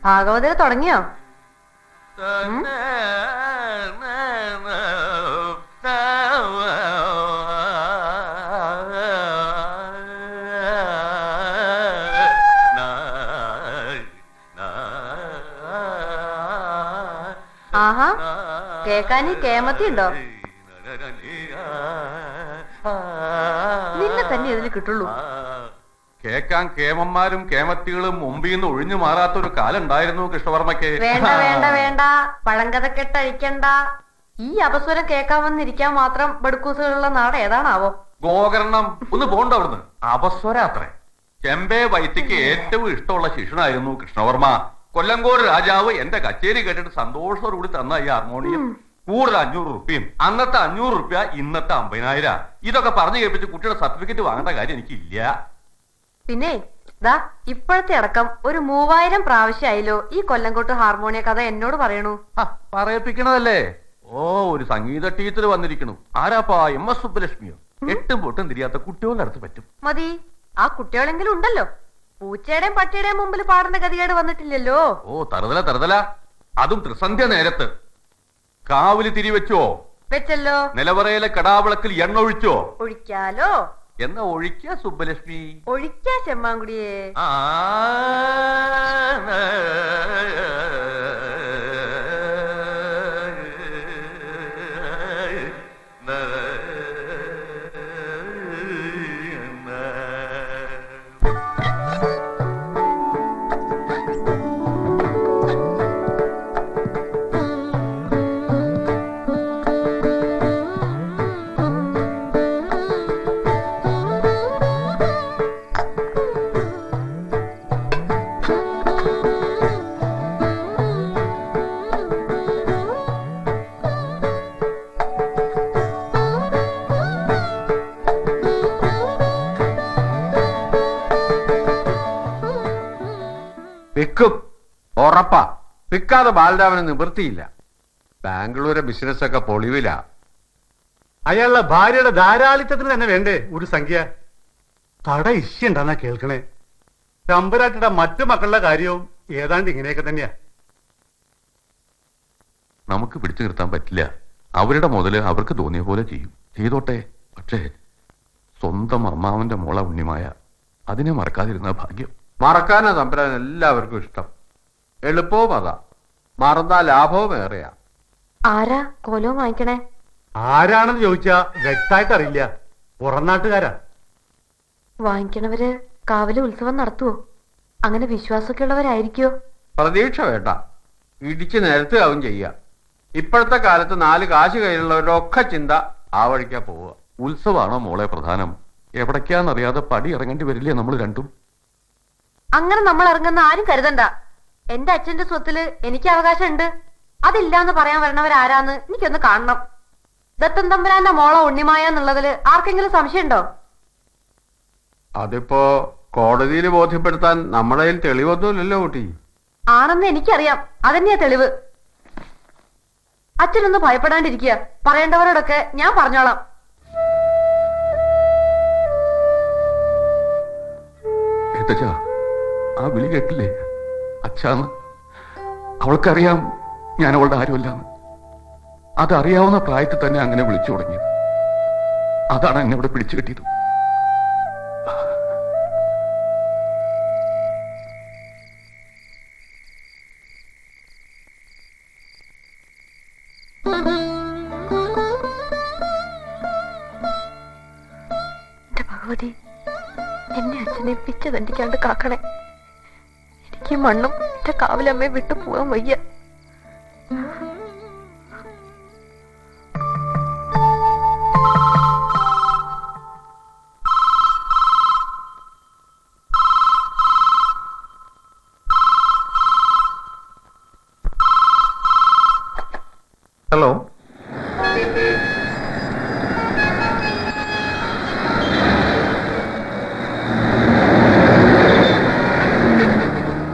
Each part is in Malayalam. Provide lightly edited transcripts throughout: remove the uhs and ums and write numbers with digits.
ഭാഗവതര് തുടങ്ങിയോ? ആഹാ, കേക്കാനി കേമത്തി ഉണ്ടോ? നിന്നെ തന്നെ ഇതിന് കിട്ടുള്ളൂ. കേക്കാൻ കേമന്മാരും കേമത്തികളും മുമ്പിൽ നിന്ന് ഒഴിഞ്ഞു മാറാത്തൊരു കാലം ഉണ്ടായിരുന്നു കൃഷ്ണവർമ്മയ്ക്ക്. വേണ്ട വേണ്ട വേണ്ട, പഴങ്കഥക്കെട്ടഴിക്കണ്ട. ഈ അപസ്വരം കേക്കാൻ വന്നിരിക്കാൻ മാത്രം ബടുക്കൂസുകളുള്ള നാട് ഏതാണാവോ? ഗോകർണം. ഒന്ന് പോണ്ട അവിടുന്ന്. അപസ്വരാത്രേ. ചെമ്പേ വൈത്തിക്ക് ഏറ്റവും ഇഷ്ടമുള്ള ശിഷ്യനായിരുന്നു കൃഷ്ണവർമ്മ. കൊല്ലങ്കോട് രാജാവ് എന്റെ കച്ചേരി കേട്ടിട്ട് സന്തോഷത്തോടുകൂടി തന്ന ഈ ഹാർമോണിയം കൂടുതൽ 500 റുപ്യയും അന്നത്തെ 500 റുപ്യ ഇന്നത്തെ 50,000. ഇതൊക്കെ പറഞ്ഞു കേൾപ്പിച്ച് കുട്ടിയുടെ സർട്ടിഫിക്കറ്റ് വാങ്ങേണ്ട കാര്യം എനിക്കില്ല. പിന്നെ ദാ ഇപ്പോഴത്തെ അടക്കം ഒരു 3000 പ്രാവശ്യമായല്ലോ ഈ കൊല്ലംകോട്ട് ഹാർമോണിയ കഥ എന്നോട് പറയണു. പറയിപ്പിക്കണതല്ലേ? ഓ, ഒരു സംഗീത ടീച്ചർ വന്നിരിക്കണു. ആരാപ്പാ? MS സുബ്ബലക്ഷ്മിയോ? 8 പൊട്ടും തിരിയാത്ത കുട്ടികളുടെ അടുത്ത് പറ്റും. മതി, ആ കുട്ടികളെങ്കിലും ഉണ്ടല്ലോ. പൂച്ചയുടെയും പട്ടിയുടെയും മുമ്പിൽ പാടേണ്ട ഗതികേട് വന്നിട്ടില്ലല്ലോ. ഓ, തറുതല. അതും ത്രിസന്ധ്യ നേരത്ത്. കാവില് തിരിവെച്ചോ? വെച്ചല്ലോ. നിലവറയിലെ കടാവിളക്കിൽ എണ്ണ ഒഴിച്ചോ? ഒഴിക്കാലോ. എന്നാ ഒഴിക്കാ സുബ്ബലക്ഷ്മി? ഒഴിക്കാ ചെമ്മാങ്കുടിയെ. വിൽക്കും, ഉറപ്പാ. വിൽക്കാതെ ബാലരാമന് നിവൃത്തിയില്ല. ബാംഗ്ലൂരെ ബിസിനസ്സൊക്കെ പൊളിവില. അയാളുടെ ഭാര്യയുടെ ധാരാളിത്തത്തിന് തന്നെ വേണ്ടേ ഒരു സംഖ്യ? തട ഇഷ്യുണ്ടെന്നാ കേൾക്കണേ. തമ്പുരാട്ടിയുടെ മറ്റു മക്കളുടെ കാര്യവും ഏതാണ്ട് ഇങ്ങനെയൊക്കെ തന്നെയാ. നമുക്ക് പിടിച്ചു നിർത്താൻ പറ്റില്ല. അവരുടെ മുതല് അവർക്ക് തോന്നിയ പോലെ ചെയ്തോട്ടെ. പക്ഷേ സ്വന്തം അമ്മാവന്റെ മോള ഉണ്ണിമായ അതിനെ മറക്കാതിരുന്ന ഭാഗ്യം. മറക്കാനാ തമ്പുരാൻ എല്ലാവർക്കും ഇഷ്ടം. എളുപ്പവും അതാ. മറന്നാ ലാഭവും ഏറെയാ. ആരാ കോലവും വാങ്ങിക്കണേ? ആരാണെന്ന് ചോദിച്ചാ വ്യക്തമായിട്ട് അറിയില്ല. പുറംനാട്ടുകാരാ. വാങ്ങിക്കണവര് കാവിലെ ഉത്സവം നടത്തുവോ? അങ്ങനെ വിശ്വാസമൊക്കെ ഉള്ളവരായിരിക്കോ? പ്രതീക്ഷ വേണ്ട. ഇടിച്ചു നിരത്തുകയാവും ചെയ്യാ. ഇപ്പോഴത്തെ കാലത്ത് 4 കാശ് കയ്യിലുള്ളവരൊക്കെ ചിന്ത ആ വഴിക്കാ പോവുക. ഉത്സവമാണോ മോളെ പ്രധാനം? എവിടേക്കാന്നറിയാതെ പടി ഇറങ്ങേണ്ടി വരില്ലേ നമ്മൾ രണ്ടും? അങ്ങനെ നമ്മൾ ഇറങ്ങുന്ന ആരും കരുതണ്ട. എന്റെ അച്ഛന്റെ സ്വത്തില് എനിക്ക് അവകാശം ഉണ്ട്. അതില്ലാന്ന് പറയാൻ വരണവരാരാന്ന് എനിക്കൊന്ന് കാണണം. ദത്തൻ തമ്പുരാന്റെ മോള ഉണ്ണിമായ എന്നുള്ളതില് ആർക്കെങ്കിലും സംശയമുണ്ടോ? അതിപ്പോ കോടതിയിൽ ബോധ്യപ്പെടുത്താൻ നമ്മുടെ കയ്യിൽ തെളിവൊന്നുമില്ലല്ലോ കുട്ടി. ആണെന്ന് എനിക്കറിയാം. അതന്നെയാ തെളിവ്. അച്ഛനൊന്ന് ഭയപ്പെടാണ്ടിരിക്കുക. പറയേണ്ടവരോടൊക്കെ ഞാൻ പറഞ്ഞോളാം. ആ വിളി കേട്ടില്ലേ? അച്ഛാന്ന്. അവൾക്കറിയാം ഞാൻ അവളുടെ ആരുമല്ലാന്ന്. അതറിയാവുന്ന പ്രായത്തിൽ തന്നെ അങ്ങനെ വിളിച്ചു തുടങ്ങിയത്. അതാണ് എന്നെ ഇവിടെ പിടിച്ചു കെട്ടിയത്. ഭഗവതി, എന്നെ അച്ഛനെ പിച്ച തണ്ടിക്കാണ്ട് കാക്കണേ. എനിക്ക് മണ്ണും എന്റെ കാവിലമ്മയെ വിട്ടു പോവാൻ വയ്യ. ഹലോ,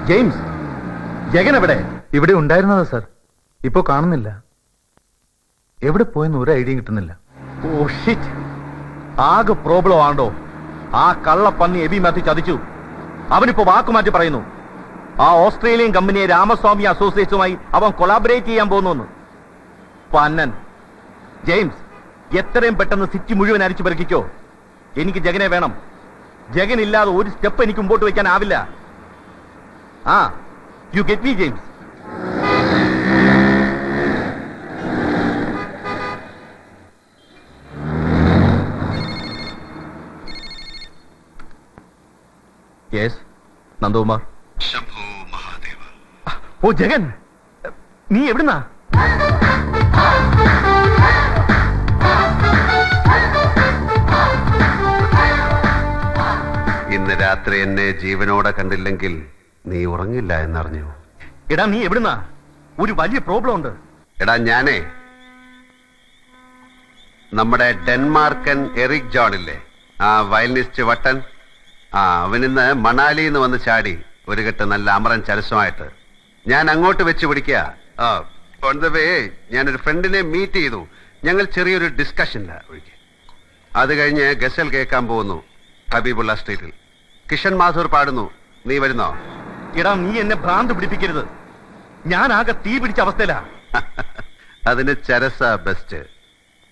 ജെയിംസ്, ജഗൻ എവിടെ? ഇവിടെ ഉണ്ടായിരുന്നതാ സാർ. ഇപ്പോ കാണുന്നില്ല. എവിടെ പോയെന്ന് ഒരു ഐഡിയയും കിട്ടുന്നില്ല. ഓ ഷിറ്റ്, ആകെ പ്രോബ്ലം ആണോ? ആ കള്ളപ്പന്നി എബി മാറ്റി ചതിച്ചു. അവനിപ്പോ വാക്കുമാറ്റി പറയുന്നു. ആ ഓസ്ട്രേലിയൻ കമ്പനിയെ രാമസ്വാമി അസോസിയേറ്റ്സുമായി അവൻ കൊളാബറേറ്റ് ചെയ്യാൻ പോകുന്നു. പന്നൻ. ജെയിംസ്, എത്രയും പെട്ടെന്ന് സിറ്റി മുഴുവൻ അരിച്ചു പെറുക്കിക്കോ. എനിക്ക് ജഗനെ വേണം. ജഗൻ ഇല്ലാതെ ഒരു സ്റ്റെപ്പ് എനിക്ക് മുമ്പോട്ട് വയ്ക്കാനാവില്ല. ആ, you get me James? Yes, Nandakumar. Shambho Mahadeva. ഓ ജഗൻ, നീ എവിടുന്നാ? ഇന്ന് രാത്രി എന്നെ ജീവനോടെ കണ്ടില്ലെങ്കിൽ നീ ഉറങ്ങില്ല എന്നറിഞ്ഞു. എടാ നീ എവിടുന്നാ? ഒരു വലിയ പ്രോബ്ലം ഉണ്ട്. എടാ ഞാനേ നമ്മുടെ ഡെൻമാർക്കൻ എറിക് ജോൺ ഇല്ലേ, ആ വയലിനിസ്റ്റ് വട്ടൻ, അവനിന്ന് മണാലിന്ന് വന്ന് ചാടി ഒരു കെട്ട് നല്ല അമറൻ ചരസുമായിട്ട്. ഞാൻ അങ്ങോട്ട് വെച്ച് പിടിക്കുക. ഓൺ ദ വേ ഞാനൊരു ഫ്രണ്ടിനെ മീറ്റ് ചെയ്തു. ഞങ്ങൾ ചെറിയൊരു ഡിസ്കഷനില്ല ഒഴികെ. അത് കഴിഞ്ഞ് ഗസൽ കേൾക്കാൻ പോകുന്നു ഹബീബുള്ള സ്ട്രീറ്റിൽ. കിഷൻ മാഥൂർ പാടുന്നു. നീ വരുന്നോ? എടാ നീ എന്നെ ഭ്രാന്ത് പിടിപ്പിക്കരുത്. ഞാൻ ആകെ തീ പിടിച്ച അവസ്ഥയിലാ. അതിന് ചരസ ബെസ്റ്റ്.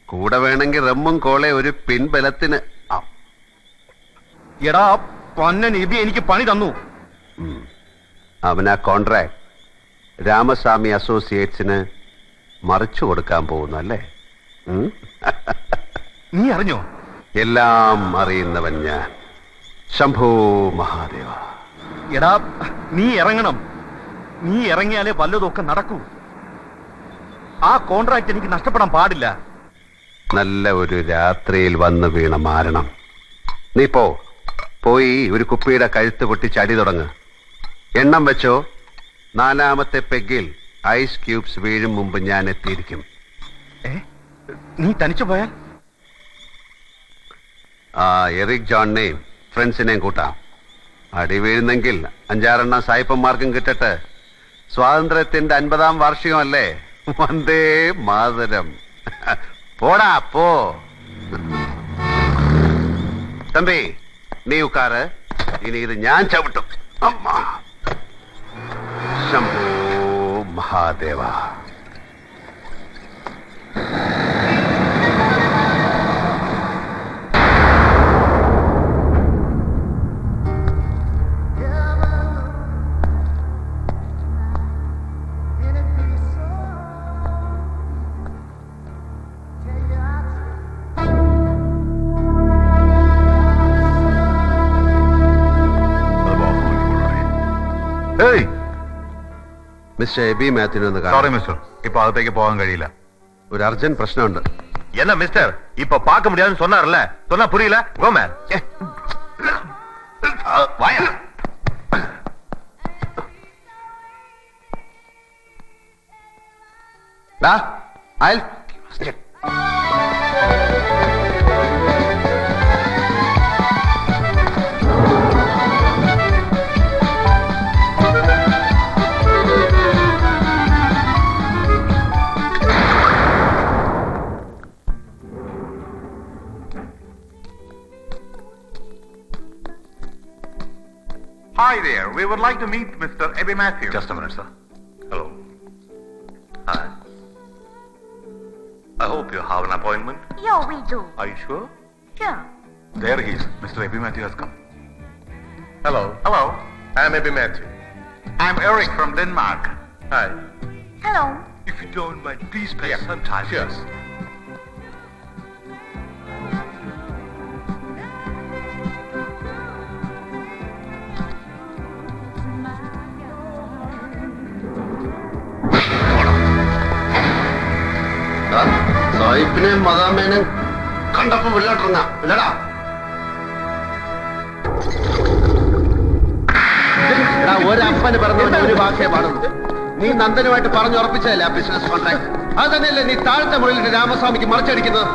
കൂടെ വേണമെങ്കിൽ റമ്മും കോളെ ഒരു പിൻബലത്തിന്. എടാ പൊന്നൻ എബി എനിക്ക് പണി തന്നു. അവനാ കോൺട്രാക്ട് രാമസ്വാമി അസോസിയേറ്റ്സിന് മറിച്ചു കൊടുക്കാൻ പോകുന്നു അല്ലേ? നീ അറിഞ്ഞോ? എല്ലാം അറിയുന്നവൻ ഞാൻ. ശംഭോ മഹാദേവ. എടാ നീ ഇറങ്ങണം. നീ ഇറങ്ങിയാലേ വല്ലതൊക്കെ നടക്കൂ. ആ കോൺട്രാക്ട് എനിക്ക് നഷ്ടപ്പെടാൻ പാടില്ല. നല്ല ഒരു രാത്രിയിൽ വന്ന് വീണ മാരണം. നീ പോയി ഒരു കുപ്പിയുടെ കഴുത്ത് പൊട്ടി ചടി തുടങ്ങ്. എണ്ണം വെച്ചോ, 4ാമത്തെ പെഗ്ഗിൽ ഐസ് ക്യൂബ്സ് വീഴും മുമ്പ് ഞാൻ എത്തിയിരിക്കും. നീ തനിച്ചു പോയാൽ? ആ എറിക് ജോണിനെയും ഫ്രണ്ട്സിനെയും കൂട്ടാം. അടി വീഴുന്നെങ്കിൽ 5-6 സായിപ്പന്മാർക്കും കിട്ടട്ടെ. സ്വാതന്ത്ര്യത്തിന്റെ 50ാം വാർഷികമല്ലേ? വന്ദേ മാതരം. പോടാ പോ. തമ്പി നീ ഉക്കാറ്. ഇനി ഇത് ഞാൻ ചവിട്ടും. അമ്മ. ശംഭോ മഹാദേവ. മിസ്റ്റർ എബി മാത്യുവിനൊന്ന് സോറി മിസ്റ്റർ, ഇപ്പൊ അകത്തേക്ക് പോകാൻ കഴിയില്ല. ഒരു അർജന്റ് പ്രശ്നമുണ്ട്. என்ன மிஸ்டர் இப்ப பார்க்க முடியாதுன்னு சொன்னார்ல? சொன்னா புரியல? Go man. வாயா. ഡാ അയൽ Hi there. We would like to meet Mr. Ebby Matthews. Just a minute, sir. Hello. Hi. I hope you have an appointment. Yeah, we do. Are you sure? Yeah. There he is. Mr. Ebby Matthews has come. Hello. Hello. I'm Ebby Matthews. I'm Eric from Denmark. Hi. Hello. If you don't mind, please spend some time. Cheers. സായിപ്പിനെ മദാമേനെ കണ്ടപ്പോ വെള്ളാട്ടിറങ്ങാം ഇല്ലടാ. ഒരപ്പന് പറഞ്ഞ ഒരു വാക്കേ പാടുന്നു. നീ നന്ദനുമായിട്ട് പറഞ്ഞുറപ്പിച്ചതല്ലേ ആ ബിസിനസ് കോൺട്രാക്ട്? അത് തന്നെയല്ലേ നീ താഴത്തെ മുറിയിലിട്ട് രാമസ്വാമിക്ക് മറിച്ചടിക്കുന്നത്?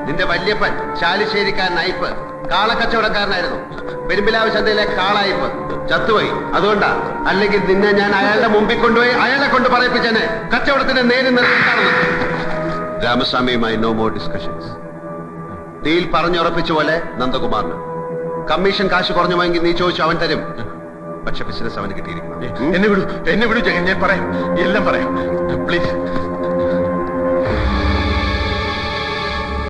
നിന്റെ വല്യപ്പൻ ചാലിശ്ശേരിക്കാരൻ അയ്പ് കാളക്കച്ചവടക്കാരനായിരുന്നു. പെരുമ്പിലാവ് ചന്തയിലെ കാളായിപ്പ് ചത്തുപോയി. അതുകൊണ്ടാ. അല്ലെങ്കിൽ നിന്നെ ഞാൻ അയാളുടെ മുമ്പിൽ കൊണ്ടുപോയി അയാളെ കൊണ്ട് പറയിപ്പിച്ചെന്നെ കച്ചവടത്തിന് നേരി നിർത്തിക്കാണെന്ന്. രാമസ്വാമിയുമായി നോ മോർ ഡിസ്കഷൻസ്. ഡീൽ പറഞ്ഞുറപ്പിച്ച പോലെ നന്ദകുമാറിന് കമ്മീഷൻ കാശ് കുറഞ്ഞു പോയെങ്കിൽ നീ ചോദിച്ചു അവൻ തരും. പക്ഷെ ബിസിനസ് അവന് കിട്ടിയിരിക്കുന്നു. എന്നെ വിടൂ ജഗൻ, ഞാൻ പറയാം, എല്ലാം പറയാം. പ്ലീസ്